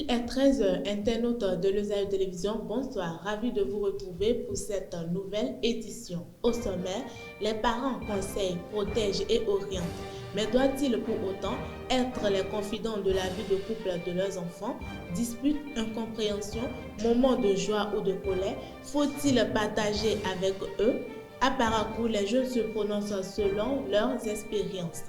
Il est 13 heures, internautes de l'Osaïe Télévision, bonsoir, ravi de vous retrouver pour cette nouvelle édition. Au sommaire, les parents conseillent, protègent et orientent. Mais doit-il pour autant être les confidents de la vie de couple de leurs enfants? Disputes, incompréhensions, moments de joie ou de colère, faut-il partager avec eux? À Parakou, les jeunes se prononcent selon leurs expériences.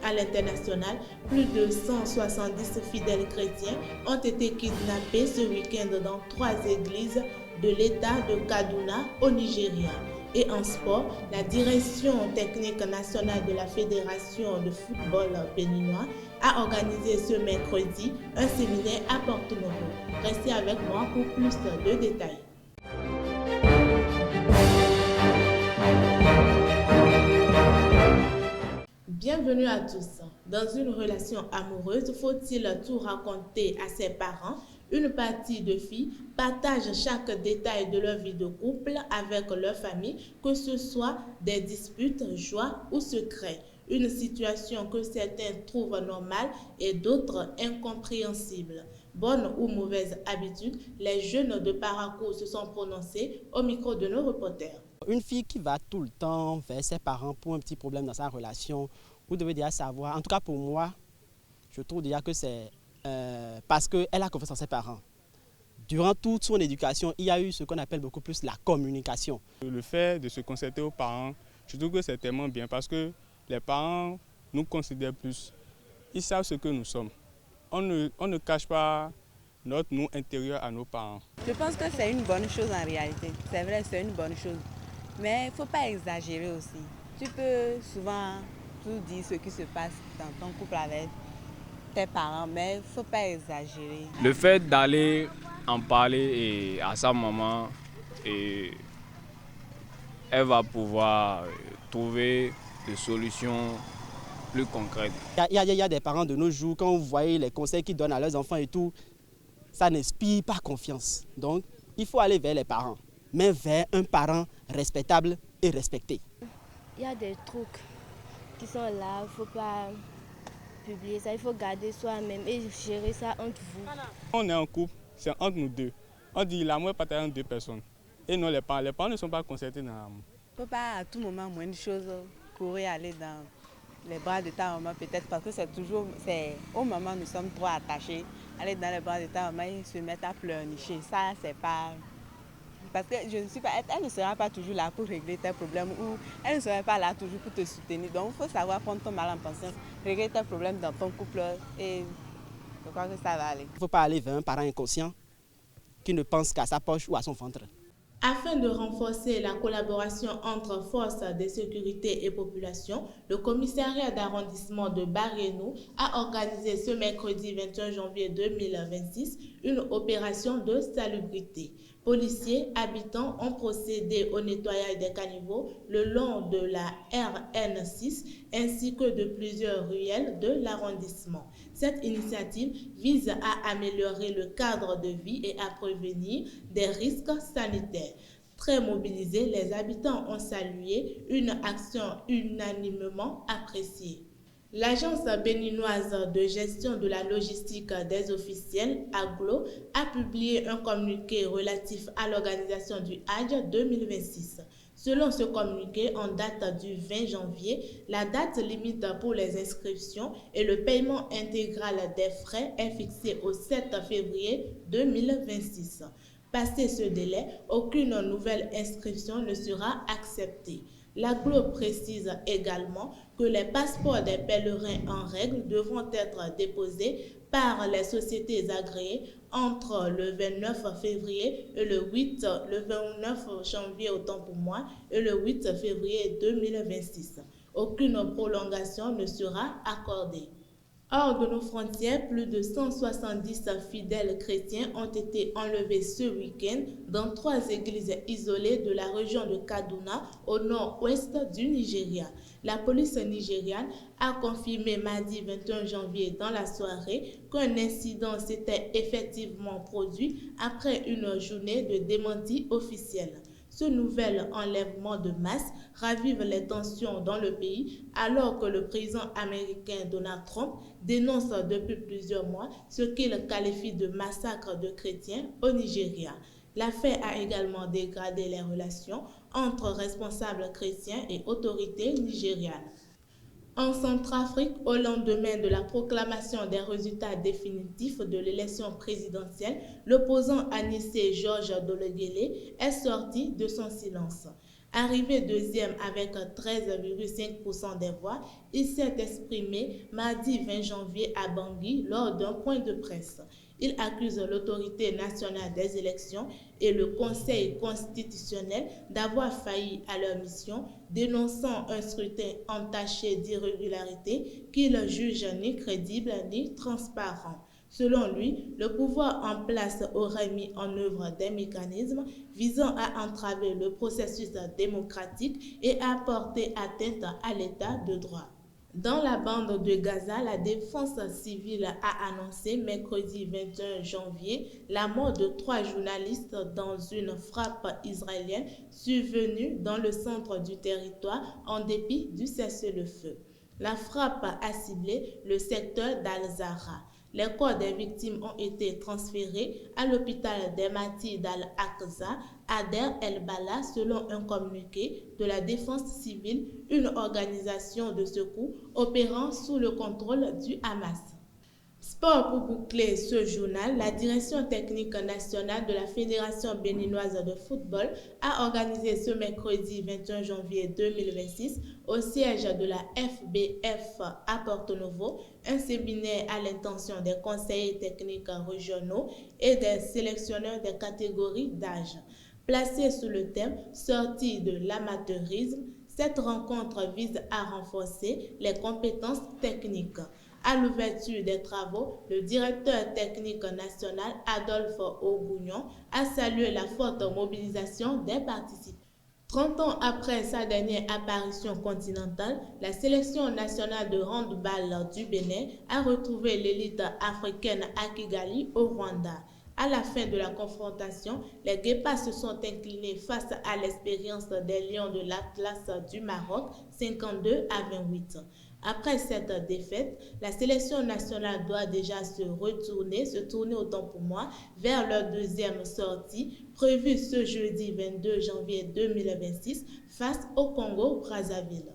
À l'international, plus de 170 fidèles chrétiens ont été kidnappés ce week-end dans 3 églises de l'État de Kaduna au Nigeria. Et en sport, la direction technique nationale de la Fédération de football béninois a organisé ce mercredi un séminaire à Porto-Novo. Restez avec moi pour plus de détails. Bienvenue à tous. Dans une relation amoureuse, faut-il tout raconter à ses parents? Une partie de filles partagent chaque détail de leur vie de couple avec leur famille, que ce soit des disputes, joies ou secrets. Une situation que certains trouvent normale et d'autres incompréhensible. Bonne ou mauvaise habitude, les jeunes de Parakou se sont prononcés au micro de nos reporters. Une fille qui va tout le temps vers ses parents pour un petit problème dans sa relation, vous devez déjà savoir, en tout cas pour moi, je trouve déjà que c'est parce qu'elle a confiance en ses parents. Durant toute son éducation, il y a eu ce qu'on appelle beaucoup plus la communication. Le fait de se concerter aux parents, je trouve que c'est tellement bien parce que les parents nous considèrent plus. Ils savent ce que nous sommes. On ne cache pas notre nous intérieur à nos parents. Je pense que c'est une bonne chose en réalité. C'est vrai, c'est une bonne chose. Mais il ne faut pas exagérer aussi. Tu peux souvent tout dire ce qui se passe dans ton couple avec tes parents, mais il ne faut pas exagérer. Le fait d'aller en parler à sa maman, elle va pouvoir trouver des solutions plus concrètes. Il y a des parents de nos jours, quand vous voyez les conseils qu'ils donnent à leurs enfants et tout, ça n'inspire pas confiance. Donc, il faut aller vers les parents, mais vers un parent respectable et respecté. Il y a des trucs qui sont là, il ne faut pas publier ça, il faut garder soi-même et gérer ça entre vous. On est en couple, c'est entre nous deux. On dit l'amour est partagé entre deux personnes. Et non, les parents ne sont pas concertés dans l'amour. Il ne faut pas à tout moment, moins de choses, courir, aller dans les bras de ta maman, peut-être parce que c'est au moment où nous sommes trop attachés. Aller dans les bras de ta maman et se mettre à pleurnicher. Ça, c'est pas... Parce que elle ne sera pas toujours là pour régler tes problèmes ou elle ne sera pas là toujours pour te soutenir. Donc, il faut savoir prendre ton mal en patience, régler tes problèmes dans ton couple et je crois que ça va aller. Il ne faut pas aller vers un parent inconscient qui ne pense qu'à sa poche ou à son ventre. Afin de renforcer la collaboration entre forces de sécurité et population, le commissariat d'arrondissement de Barénou a organisé ce mercredi 21 janvier 2026 une opération de salubrité. Policiers, habitants ont procédé au nettoyage des caniveaux le long de la RN6 ainsi que de plusieurs ruelles de l'arrondissement. Cette initiative vise à améliorer le cadre de vie et à prévenir des risques sanitaires. Très mobilisés, les habitants ont salué une action unanimement appréciée. L'Agence béninoise de gestion de la logistique des officiels, AGLO, a publié un communiqué relatif à l'organisation du Hajj 2026. Selon ce communiqué, en date du 20 janvier, la date limite pour les inscriptions et le paiement intégral des frais est fixée au 7 février 2026. Passé ce délai, aucune nouvelle inscription ne sera acceptée. L'AGLO précise également que les passeports des pèlerins en règle devront être déposés par les sociétés agréées entre le 29 février et le 29 janvier autant pour moi et le 8 février 2026. Aucune prolongation ne sera accordée. Hors de nos frontières, plus de 170 fidèles chrétiens ont été enlevés ce week-end dans 3 églises isolées de la région de Kaduna au nord-ouest du Nigeria. La police nigériane a confirmé mardi 21 janvier dans la soirée qu'un incident s'était effectivement produit après une journée de démenti officiel. Ce nouvel enlèvement de masse ravive les tensions dans le pays alors que le président américain Donald Trump dénonce depuis plusieurs mois ce qu'il qualifie de massacre de chrétiens au Nigeria. L'affaire a également dégradé les relations entre responsables chrétiens et autorités nigérianes. En Centrafrique, au lendemain de la proclamation des résultats définitifs de l'élection présidentielle, l'opposant Anissé Georges Dologuélé est sorti de son silence. Arrivé deuxième avec 13,5% des voix, il s'est exprimé mardi 20 janvier à Bangui lors d'un point de presse. Il accuse l'autorité nationale des élections et le Conseil constitutionnel d'avoir failli à leur mission, dénonçant un scrutin entaché d'irrégularités qu'il juge ni crédible ni transparent. Selon lui, le pouvoir en place aurait mis en œuvre des mécanismes visant à entraver le processus démocratique et à porter atteinte à l'état de droit. Dans la bande de Gaza, la défense civile a annoncé mercredi 21 janvier la mort de 3 journalistes dans une frappe israélienne survenue dans le centre du territoire en dépit du cessez-le-feu. La frappe a ciblé le secteur d'Al-Zahra. Les corps des victimes ont été transférés à l'hôpital des Martyrs d'Al-Aqsa à Der El-Bala selon un communiqué de la Défense civile, une organisation de secours opérant sous le contrôle du Hamas. Sport pour boucler ce journal, la direction technique nationale de la Fédération béninoise de football a organisé ce mercredi 21 janvier 2026 au siège de la FBF à Porto Novo un séminaire à l'intention des conseillers techniques régionaux et des sélectionneurs des catégories d'âge. Placée sous le thème « Sortie de l'amateurisme », cette rencontre vise à renforcer les compétences techniques. À l'ouverture des travaux, le directeur technique national Adolphe Ogougnon a salué la forte mobilisation des participants. 30 ans après sa dernière apparition continentale, la sélection nationale de handball du Bénin a retrouvé l'élite africaine à Kigali, au Rwanda. À la fin de la confrontation, les Guépards se sont inclinés face à l'expérience des Lions de l'Atlas du Maroc, 52 à 28. Après cette défaite, la sélection nationale doit déjà se tourner autant pour moi, vers leur deuxième sortie, prévue ce jeudi 22 janvier 2026 face au Congo-Brazzaville.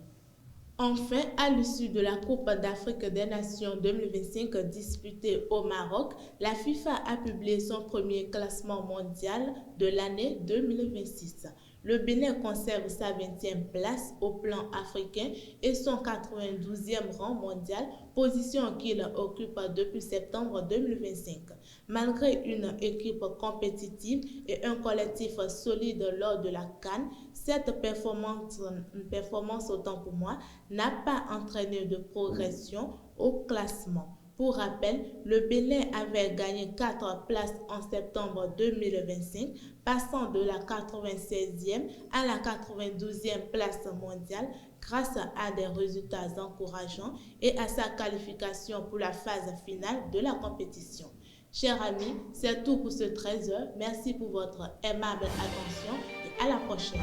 Enfin, à l'issue de la Coupe d'Afrique des Nations 2025 disputée au Maroc, la FIFA a publié son premier classement mondial de l'année 2026. Le Bénin conserve sa 20e place au plan africain et son 92e rang mondial, position qu'il occupe depuis septembre 2025. Malgré une équipe compétitive et un collectif solide lors de la CAN, cette performance autant pour moi, n'a pas entraîné de progression au classement. Pour rappel, le Bénin avait gagné 4 places en septembre 2025, passant de la 96e à la 92e place mondiale grâce à des résultats encourageants et à sa qualification pour la phase finale de la compétition. Chers amis, c'est tout pour ce 13h. Merci pour votre aimable attention et à la prochaine.